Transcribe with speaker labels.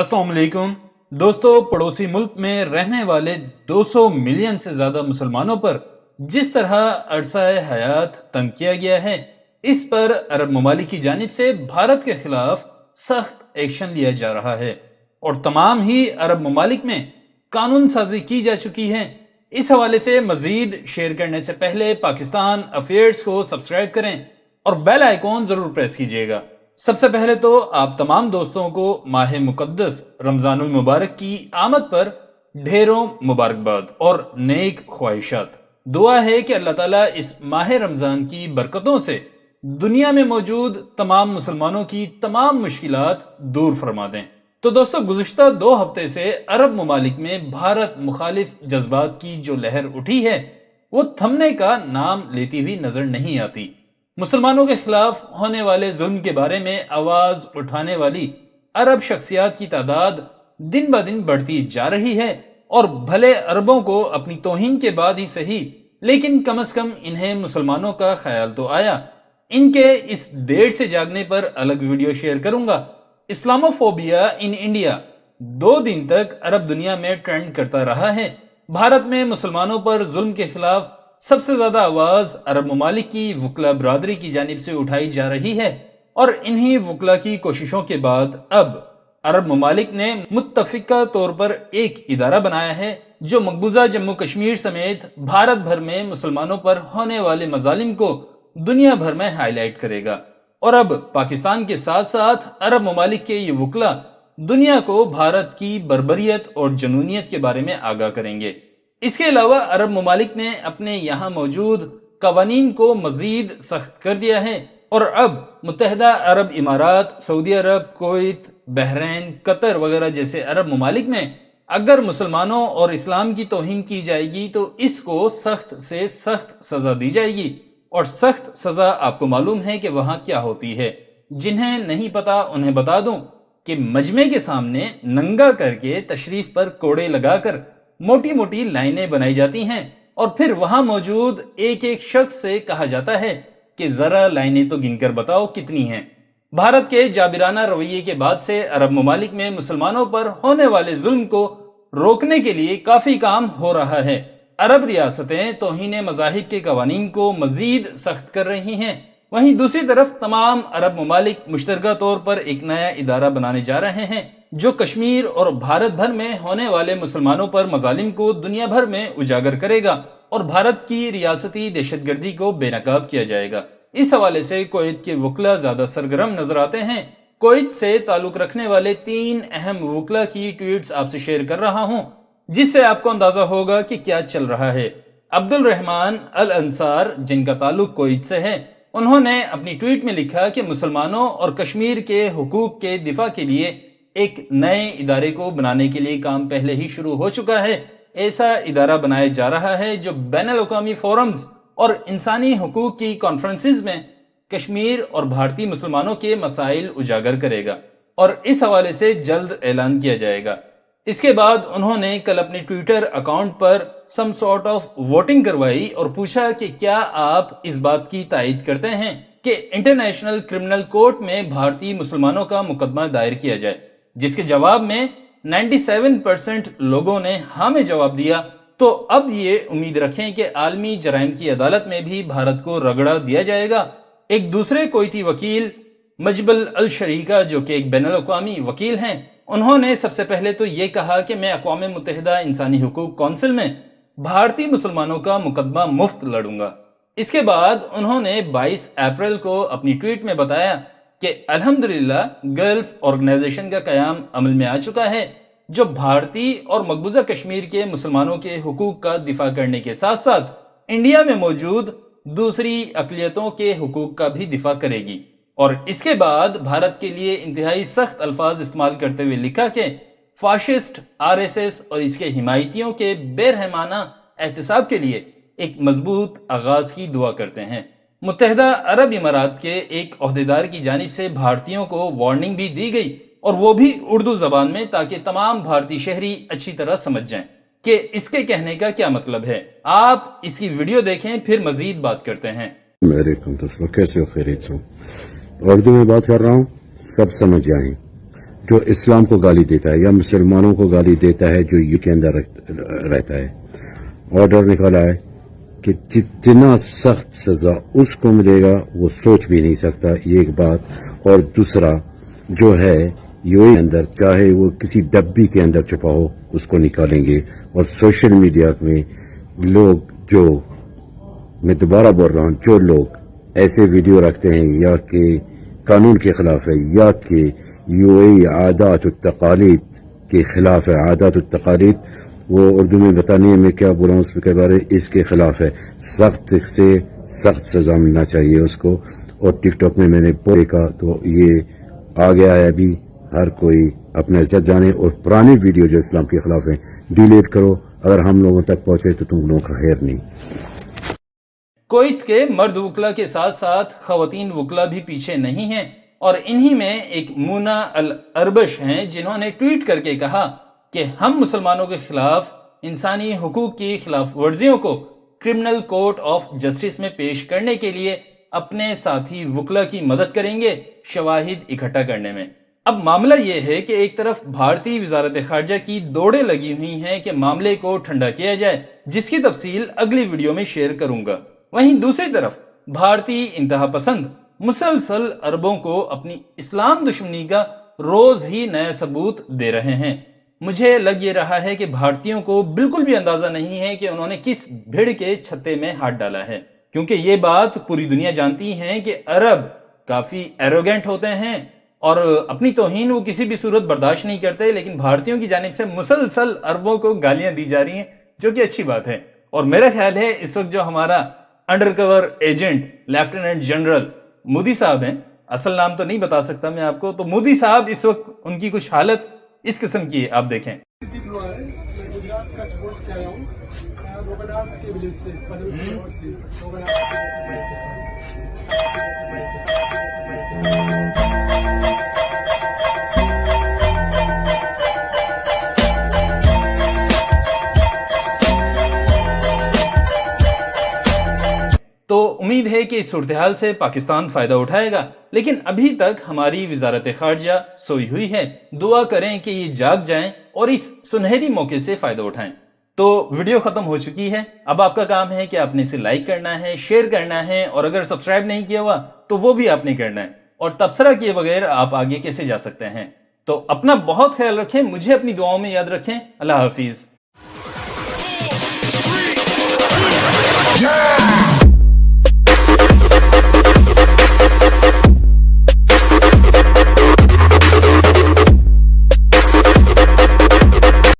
Speaker 1: अस्सलाम वालेकुम दोस्तों, पड़ोसी मुल्क में रहने वाले 200 मिलियन से ज्यादा मुसलमानों पर जिस तरह अरसा हयात तंग किया गया है, इस पर अरब ममालिक की जानिब से भारत के खिलाफ सख्त एक्शन लिया जा रहा है और तमाम ही अरब ममालिक में कानून साजी की जा चुकी है। इस हवाले से मजीद शेयर करने से पहले पाकिस्तान अफेयर्स को सब्सक्राइब करें और बेल आइकॉन जरूर प्रेस कीजिएगा। सबसे पहले तो आप तमाम दोस्तों को माह मुकद्दस रमजानुल मुबारक की आमद पर ढेरों मुबारकबाद और नेक ख्वाहिशात। दुआ है कि अल्लाह ताला इस माह रमजान की बरकतों से दुनिया में मौजूद तमाम मुसलमानों की तमाम मुश्किलात दूर फरमा दें। तो दोस्तों, गुज़िश्ता 2 हफ्ते से अरब ममालिक में भारत मुखालिफ जज्बात की जो लहर उठी है, वो थमने का नाम लेती हुई नजर नहीं आती। मुसलमानों के खिलाफ होने वाले जुल्म के बारे में आवाज उठाने वाली अरब शख्सियात की तादाद दिन ब दिन बढ़ती जा रही है और भले अरबों को अपनी तौहीन के बाद ही सही, लेकिन कम से कम इन्हें मुसलमानों का ख्याल तो आया। इनके इस देर से जागने पर अलग वीडियो शेयर करूंगा। इस्लामोफोबिया इन इंडिया 2 दिन तक अरब दुनिया में ट्रेंड करता रहा है। भारत में मुसलमानों पर जुल्म के खिलाफ सबसे ज्यादा आवाज अरब ममालिक की वकला बरादरी की जानिब से उठाई जा रही है और इन्हीं वकला की कोशिशों के बाद अब अरब ममालिक ने मुत्तफिका तौर पर एक इदारा बनाया है जो मकबूजा जम्मू कश्मीर समेत भारत भर में मुसलमानों पर होने वाले मजालिम को दुनिया भर में हाईलाइट करेगा। और अब पाकिस्तान के साथ साथ अरब ममालिक के ये वकला दुनिया को भारत की बर्बरियत और जनूनियत के बारे में आगाह करेंगे। इसके अलावा अरब ममालिक ने अपने यहाँ मौजूद कवानीन को मजीद सख्त कर दिया है और अब मुत्तहिदा अरब इमारात, सऊदी अरब, कुवैत, बहरीन, कतर वगैरह जैसे अरब ममालिक में अगर मुसलमानों और इस्लाम की तौहीन की जाएगी तो इसको सख्त से सख्त सजा दी जाएगी। और सख्त सजा आपको मालूम है कि वहां क्या होती है। जिन्हें नहीं पता उन्हें बता दूं कि मजमे के सामने नंगा करके तशरीफ पर कोड़े लगाकर मोटी मोटी लाइनें बनाई जाती हैं और फिर वहां मौजूद एक एक शख्स से कहा जाता है कि जरा लाइनें तो गिनकर बताओ कितनी हैं। भारत के जाबिराना रवैये के बाद से अरब ममालिक में मुसलमानों पर होने वाले जुल्म को रोकने के लिए काफी काम हो रहा है। अरब रियासतें तौहीन मज़ाहिब के कवानीन को मजीद सख्त कर रही हैं। वहीं दूसरी तरफ तमाम अरब ममालिक मुश्तरका तौर पर एक नया इदारा बनाने जा रहे हैं जो कश्मीर और भारत भर में होने वाले मुसलमानों पर मजालिम को दुनिया भर में उजागर करेगा और भारत की रियासती दहशतगर्दी को बेनकाब किया जाएगा। इस हवाले से कुवैत के वकला ज्यादा सरगर्म नजर आते हैं। कुवैत से ताल्लुक रखने वाले 3 अहम वकला की ट्वीट्स आपसे शेयर कर रहा हूं, जिससे आपको अंदाजा होगा कि क्या चल रहा है। अब्दुल रहमान अल अंसार, जिनका ताल्लुक कुवैत से है, उन्होंने अपनी ट्वीट में लिखा कि मुसलमानों और कश्मीर के हुकूक के दिफा के लिए एक नए इदारे को बनाने के लिए काम पहले ही शुरू हो चुका है। ऐसा इदारा बनाया जा रहा है जो बैनुल-अक़वामी फोरम्स और इंसानी हुकूक की कॉन्फ्रेंसेस में कश्मीर और भारतीय मुसलमानों के मसाइल उजागर करेगा और इस हवाले से जल्द ऐलान किया जाएगा। इसके बाद उन्होंने कल अपने ट्विटर अकाउंट पर सम सॉर्ट ऑफ वोटिंग करवाई और पूछा कि क्या आप इस बात की तायद करते हैं कि इंटरनेशनल क्रिमिनल कोर्ट में भारतीय मुसलमानों का मुकदमा दायर किया जाए, जिसके जवाब में 97% लोगों ने हाँ में जवाब दिया। तो अब ये उम्मीद रखें कि आलमी जराइम की अदालत में भी भारत को रगड़ा दिया जाएगा। एक दूसरे कुवैती वकील मजबल अल शरीका, जो कि एक बैनुल-अक़वामी वकील हैं, उन्होंने सबसे पहले तो ये कहा कि मैं अक़वाम मुत्तहिदा इंसानी हुकूक कौंसिल में भारतीय मुसलमानों का मुकदमा मुफ्त लड़ूंगा। इसके बाद उन्होंने 22 अप्रैल को अपनी ट्वीट में बताया कि अल्हम्दुलिल्लाह गल्फ ऑर्गेनाइजेशन का कयाम अमल में आ चुका है, जो भारतीय और मकबूजा कश्मीर के मुसलमानों के हुकूक का दिफा करने के साथ साथ इंडिया में मौजूद दूसरी अक़लियतों के हुकूक का भी दिफा करेगी। और इसके बाद भारत के लिए इंतहाई सख्त अल्फाज इस्तेमाल करते हुए लिखा कि फाशिस्ट आरएसएस और इसके हिमायतियों के बेरहमाना एहतसाब के लिए एक मजबूत आगाज की दुआ करते हैं। मुत्तहिदा अरब इमारात के एक ओहदेदार की जानिब से भारतीयों को वार्निंग भी दी गई और वो भी उर्दू जबान में, ताकि तमाम भारतीय शहरी अच्छी तरह समझ जाएं कि इसके कहने का क्या मतलब है। आप इसकी वीडियो देखें, फिर मजीद बात करते हैं।
Speaker 2: कैसे हो? खैरियत से? उर्दू में बात कर रहा हूँ, सब समझ जाएं। جو اسلام کو گالی دیتا ہے یا مسلمانوں کو گالی دیتا ہے جو یو کے اندر رہتا ہے، آرڈر نکالا ہے کہ جتنا سخت سزا اس کو ملے گا وہ سوچ بھی نہیں سکتا، یہ ایک بات. اور دوسرا جو ہے یو اے اندر چاہے وہ کسی ڈبی کے اندر چھپا ہو اس کو نکالیں گے. اور سوشل میڈیا میں لوگ جو، میں دوبارہ بول رہا ہوں، جو لوگ ایسے ویڈیو رکھتے ہیں یا کہ قانون کے خلاف ہے یا کہ یو اے عادات و تقالید کے خلاف ہے، عادات و تقالید وہ اردو میں بتانے میں کیا بولا ہوں اس کے بارے، اس کے خلاف ہے، سخت سے سخت سزا ملنا چاہیے اس کو. اور ٹک ٹاک میں نے دیکھا تو یہ آ گیا ہے، ابھی ہر کوئی اپنا عزت جانے اور پرانی ویڈیو جو اسلام کے خلاف ہیں ڈیلیٹ کرو. اگر ہم لوگوں تک پہنچے تو تم لوگوں کا خیر نہیں.
Speaker 1: کویت کے مرد وکلا کے ساتھ ساتھ خواتین وکلا بھی پیچھے نہیں ہیں، اور انہی میں ایک مونا الاربش ہیں جنہوں نے ٹویٹ کر کے کہا کہ ہم مسلمانوں کے خلاف انسانی حقوق کی خلاف ورزیوں کو کرمنل کورٹ آف جسٹس میں پیش کرنے کے لیے اپنے ساتھی وکلا کی مدد کریں گے شواہد اکٹھا کرنے میں. اب معاملہ یہ ہے کہ ایک طرف بھارتی وزارت خارجہ کی دوڑیں لگی ہوئی ہیں کہ معاملے کو ٹھنڈا کیا جائے، جس کی تفصیل اگلی ویڈیو میں شیئر کروں گا. وہیں دوسری طرف بھارتی انتہا پسند مسلسل عربوں کو اپنی اسلام دشمنی کا روز ہی نیا ثبوت دے رہے ہیں. مجھے لگ یہ رہا ہے کہ بھارتیوں کو بالکل بھی اندازہ نہیں ہے کہ انہوں نے کس بھیڑ کے چھتے میں ہاتھ ڈالا ہے، کیونکہ یہ بات پوری دنیا جانتی ہے کہ عرب کافی ایروگنٹ ہوتے ہیں اور اپنی توہین وہ کسی بھی صورت برداشت نہیں کرتے. لیکن بھارتیوں کی جانب سے مسلسل عربوں کو گالیاں دی جا رہی ہیں، جو کہ اچھی بات ہے. اور میرا خیال ہے اس وقت جو ہمارا انڈر کور ایجنٹ لیفٹیننٹ جنرل مودی صاحب ہیں، اصل نام تو نہیں بتا سکتا میں آپ کو، تو مودی صاحب اس وقت ان کی کچھ حالت اس قسم کی ہے، آپ دیکھیں. تو امید ہے کہ اس صورتحال سے پاکستان فائدہ اٹھائے گا، لیکن ابھی تک ہماری وزارت خارجہ سوئی ہوئی ہے. دعا کریں کہ یہ جاگ جائیں اور اس سنہری موقع سے فائدہ اٹھائیں. تو ویڈیو ختم ہو چکی ہے، اب آپ کا کام ہے کہ آپ نے اسے لائک کرنا ہے، شیئر کرنا ہے، اور اگر سبسکرائب نہیں کیا ہوا تو وہ بھی آپ نے کرنا ہے. اور تبصرہ کیے بغیر آپ آگے کیسے جا سکتے ہیں؟ تو اپنا بہت خیال رکھیں، مجھے اپنی دعاؤں میں یاد رکھیں. اللہ حافظ.